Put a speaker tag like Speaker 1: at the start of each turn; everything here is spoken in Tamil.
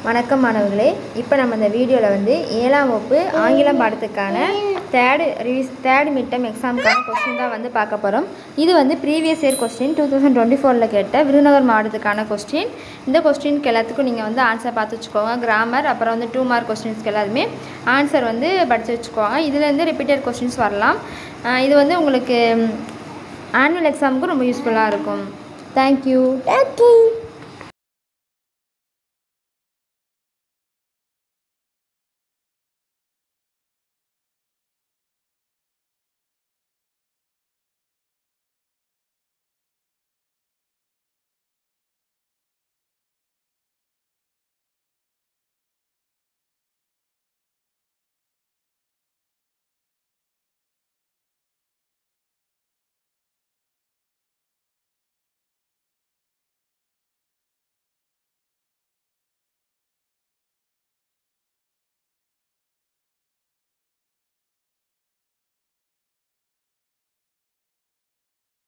Speaker 1: வணக்கம் மாணவர்களே, இப்போ நம்ம இந்த வீடியோவில் வந்து 7ஆம் வகுப்பு ஆங்கிலம் பாடத்துக்கான தேர்ட் மிட் டர்ம் எக்ஸாமுக்கான கொஸ்டின் தான் வந்து பார்க்க போகிறோம். இது வந்து ப்ரீவியஸ் இயர் கொஸ்டின் 2024 கேட்ட விருதுநகர் மாவட்டத்துக்கான கொஸ்டின். இந்த கொஸ்டினுக்கு எல்லாத்துக்கும் நீங்கள் வந்து ஆன்சர் பார்த்து வச்சுக்கோங்க. கிராமர் அப்புறம் வந்து 2 மார்க் கொஸ்டின்ஸ்க்கு எல்லாருமே ஆன்சர் வந்து படித்து வச்சுக்கோங்க. இதுலேருந்து ரிப்பீட்டட் கொஸ்டின்ஸ் வரலாம். இது வந்து உங்களுக்கு ஆனுவல் எக்ஸாமுக்கும் ரொம்ப யூஸ்ஃபுல்லாக இருக்கும். தேங்க்யூ.